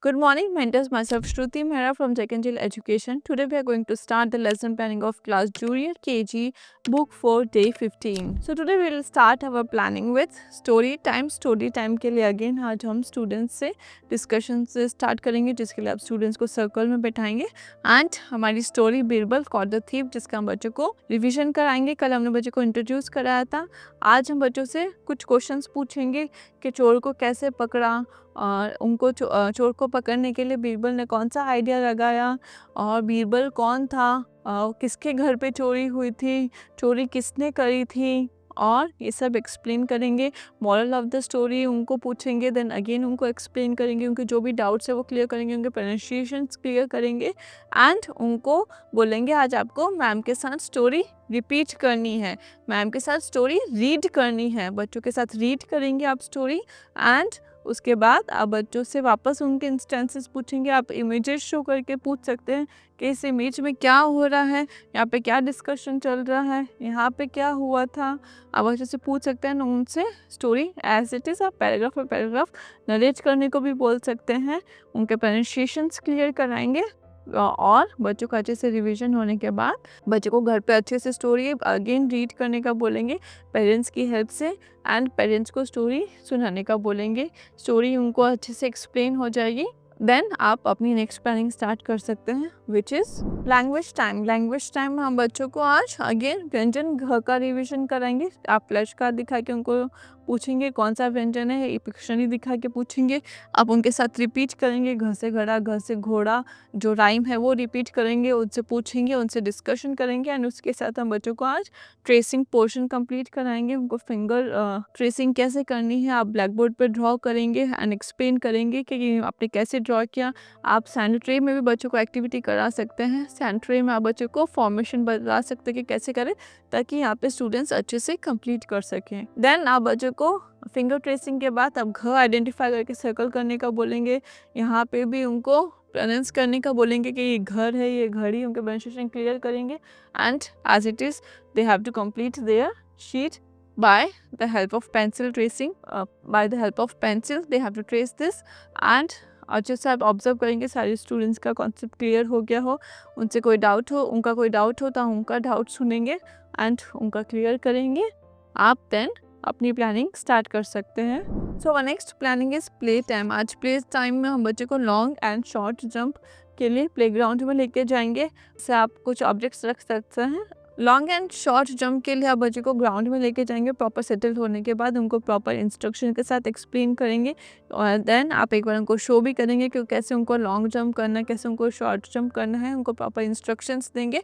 Good morning, mentors. Myself Shruti Mehra from Jack and Jill Education. Today we are going to start the lesson planning of class Junior KG book for day 15. So today we will start our planning with story time. Story time के लिए again आज हम students से discussion से start करेंगे, जिसके लिए आप students को circle में बैठाएंगे and हमारी story Birbal caught the thief, जिसका हम बच्चों को रिविजन कराएंगे. कल हमने बच्चों को इंट्रोड्यूस कराया था. आज हम बच्चों से कुछ क्वेश्चंस पूछेंगे कि चोर को कैसे पकड़ा और उनको चोर को पकड़ने के लिए बीरबल ने कौन सा आइडिया लगाया और बीरबल कौन था, किसके घर पे चोरी हुई थी, चोरी किसने करी थी, और ये सब एक्सप्लेन करेंगे. मॉरल ऑफ द स्टोरी उनको पूछेंगे, देन अगेन उनको एक्सप्लेन करेंगे, उनके जो भी डाउट्स है वो क्लियर करेंगे, उनके प्रोनाउंसिएशंस क्लियर करेंगे एंड उनको बोलेंगे आज आपको मैम के साथ स्टोरी रिपीट करनी है, मैम के साथ स्टोरी रीड करनी है. बच्चों के साथ रीड करेंगे आप स्टोरी एंड उसके बाद आप बच्चों से वापस उनके इंस्टेंसेस पूछेंगे. आप इमेजेस शो करके पूछ सकते हैं कि इस इमेज में क्या हो रहा है, यहाँ पे क्या डिस्कशन चल रहा है, यहाँ पे क्या हुआ था. आप बच्चों से पूछ सकते हैं, उनसे स्टोरी एज इट इज़ आप पैराग्राफ पर पैराग्राफ नरेट करने को भी बोल सकते हैं. उनके प्रोनाउंसिएशंस क्लियर कराएंगे और बच्चों का अच्छे से रिवीजन होने के बाद बच्चों को घर पे अच्छे से स्टोरी अगेन रीड करने का बोलेंगे पेरेंट्स की हेल्प से एंड पेरेंट्स को स्टोरी सुनाने का बोलेंगे. स्टोरी उनको अच्छे से एक्सप्लेन हो जाएगी. देन आप अपनी नेक्स्ट प्लानिंग स्टार्ट कर सकते हैं, which is language time. Language time में हम बच्चों को आज अगेन व्यंजन घ का रिवीजन कराएंगे. आप फ्लैश कार्ड दिखा के उनको पूछेंगे कौन सा व्यंजन है, ये पिक्शनरी दिखा के पूछेंगे. आप उनके साथ रिपीट करेंगे, घ से घड़ा, घ से घोड़ा, जो राइम है वो रिपीट करेंगे, उनसे पूछेंगे, उनसे डिस्कशन करेंगे एंड उसके साथ हम बच्चों को आज ट्रेसिंग पोर्शन कंप्लीट कराएंगे. उनको फिंगर ट्रेसिंग कैसे करनी है आप ब्लैक बोर्ड पर ड्रॉ करेंगे एंड एक्सप्लेन करेंगे कि आपने कैसे ड्रॉ किया. आप सैंड ट्रे में भी बच्चों को एक्टिविटी करा सकते हैं. सैंड ट्रे में आप बच्चों को फॉर्मेशन बता सकते हैं कि कैसे करें ताकि यहाँ पे स्टूडेंट्स अच्छे से कंप्लीट कर सकें. देन आप बच्चों को फिंगर ट्रेसिंग के बाद आप घ आइडेंटिफाई करके सर्कल करने का बोलेंगे. यहाँ पे भी उनको प्रोनाउंस करने का बोलेंगे कि ये घर है, ये घड़ी, उनके प्रोनाउंसिएशन क्लियर करेंगे and as it is they have to complete their sheet by the help of pencil tracing. By the help of pencil they have to trace this and अच्छे से आप ऑब्जर्व करेंगे सारे स्टूडेंट्स का concept clear हो गया हो. उनसे कोई डाउट हो, उनका कोई डाउट हो तो उनका डाउट सुनेंगे एंड उनका क्लियर करेंगे. आप देन अपनी प्लानिंग स्टार्ट कर सकते हैं. So next planning is play time. आज प्ले टाइम में हम बच्चे को लॉन्ग एंड शॉर्ट जंप के लिए प्लेग्राउंड में लेके जाएंगे. इससे आप कुछ ऑब्जेक्ट्स रख सकते हैं. लॉन्ग एंड शॉर्ट जंप के लिए आप बच्चे को ग्राउंड में लेके जाएंगे. प्रॉपर सेटल होने के बाद उनको प्रॉपर इंस्ट्रक्शन के साथ एक्सप्लेन करेंगे और देन आप एक बार उनको शो भी करेंगे कि कैसे उनको लॉन्ग जंप करना है, कैसे उनको शॉर्ट जंप करना है. उनको प्रॉपर इंस्ट्रक्शंस देंगे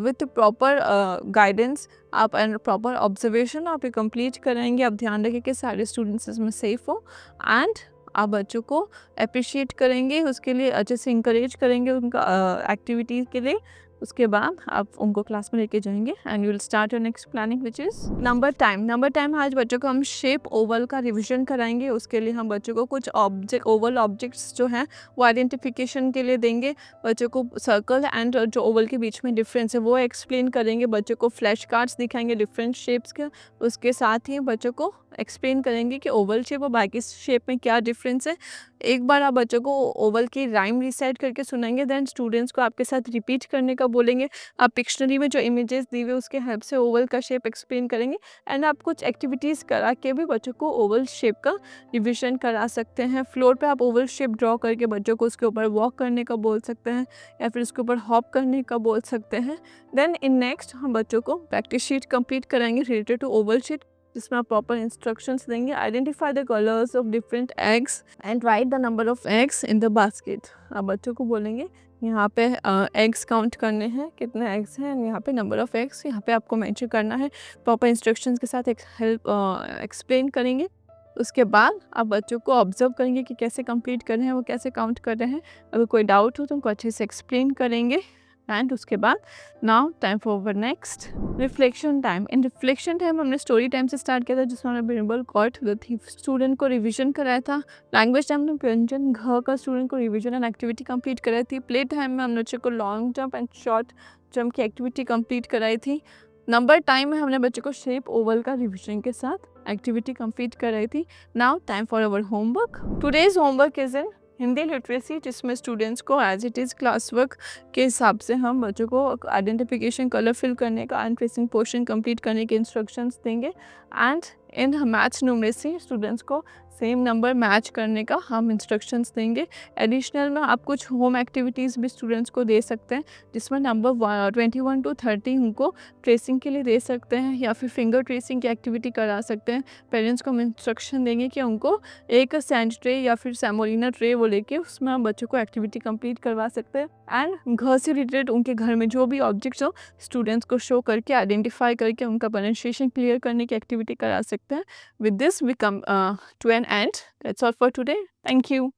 विथ प्रॉपर गाइडेंस आप एंड प्रॉपर ऑब्जर्वेशन आप ये कंप्लीट कराएंगे. आप ध्यान रखें कि सारे स्टूडेंट्स इसमें सेफ हो एंड आप बच्चों को अप्रिशिएट करेंगे, उसके लिए अच्छे से इंकरेज करेंगे उनका एक्टिविटीज़ के लिए. उसके बाद आप उनको क्लास में लेके जाएंगे and you will start your next planning which is number time. Number time आज बच्चों को हम शेप ओवल का रिवीजन कराएंगे. उसके लिए हम बच्चों को कुछ ऑब्जेक्ट ओवल ऑब्जेक्ट्स जो हैं वो आइडेंटिफिकेशन के लिए देंगे. बच्चों को सर्कल एंड जो ओवल के बीच में डिफरेंस है वो एक्सप्लेन करेंगे. बच्चों को फ्लैश कार्ड्स दिखाएंगे डिफरेंट शेप्स के. उसके साथ ही बच्चों को एक्सप्लेन करेंगे कि ओवल शेप और बाकी शेप में क्या डिफरेंस है. एक बार आप बच्चों को ओवल की राइम रिसाइट करके सुनाएंगे. देन स्टूडेंट्स को आपके साथ रिपीट करने का बोलेंगे. आप पिक्शनरी में जो इमेजेस दी हुए उसके हेल्प से ओवल का शेप एक्सप्लेन करेंगे एंड आप कुछ एक्टिविटीज़ करा के भी बच्चों को ओवल शेप का रिविजन करा सकते हैं. फ्लोर पे आप ओवल शेप ड्रॉ करके बच्चों को उसके ऊपर वॉक करने का बोल सकते हैं या फिर उसके ऊपर हॉप करने का बोल सकते हैं. देन इन नेक्स्ट हम बच्चों को प्रैक्टिस शीट कंप्लीट कराएंगे रिलेटेड टू ओवल शीट, जिसमें आप प्रॉपर इंस्ट्रक्शंस देंगे. Identify the colours of different eggs and right the number of eggs in the basket. आप बच्चों को बोलेंगे यहाँ पे एग्स काउंट करने हैं, कितने एग्स हैं, यहाँ पे नंबर ऑफ एग्स यहाँ पे आपको मेंशन करना है. प्रॉपर इंस्ट्रक्शंस के साथ हेल्प एक्सप्लेन करेंगे. उसके बाद आप बच्चों को ऑब्जर्व करेंगे कि कैसे कंप्लीट कर रहे हैं, वो कैसे काउंट कर रहे हैं. अगर कोई डाउट हो तो उनको अच्छे से एक्सप्लेन करेंगे एंड उसके बाद now time for next reflection time. In reflection time हमने स्टोरी टाइम से स्टार्ट किया था जिसमें हमने Birbal caught the thief student को रिवीजन कराया था. लैंग्वेज टाइम में व्यंजन घ का स्टूडेंट को रिवीजन एंड एक्टिविटी कंप्लीट कराई थी. प्ले टाइम में हमने बच्चे को long jump and short jump की एक्टिविटी कंप्लीट कराई थी. नंबर टाइम में हमने बच्चे को शेप ओवल का रिवीजन के साथ एक्टिविटी कंप्लीट कराई थी. Now time for our homework. Today's homework is in Hindi literacy जिसमें स्टूडेंट्स को as it is class work के हिसाब से हम बच्चों को आइडेंटिफिकेशन कलर फिल करने का एंड ट्रेसिंग पोर्शन कंप्लीट करने के इंस्ट्रक्शंस देंगे। And in maths numeracy students को सेम नंबर मैच करने का हम इंस्ट्रक्शंस देंगे। एडिशनल में आप कुछ होम एक्टिविटीज़ भी स्टूडेंट्स को दे सकते हैं जिसमें नंबर 21 to 30 उनको ट्रेसिंग के लिए दे सकते हैं या फिर फिंगर ट्रेसिंग की एक्टिविटी करा सकते हैं। पेरेंट्स को हम इंस्ट्रक्शन देंगे कि उनको एक सैंड ट्रे या फिर सेमोलिना ट्रे वो लेके उसमें हम बच्चों को एक्टिविटी कंप्लीट करवा सकते हैं। एंड घर से रिलेटेड उनके घर में जो भी ऑब्जेक्ट्स हो स्टूडेंट्स को शो करके आइडेंटिफाई करके उनका प्रोनाउंसिएशन क्लियर करने की एक्टिविटी करा सकते हैं। With this we come to an end. That's all for today. Thank you.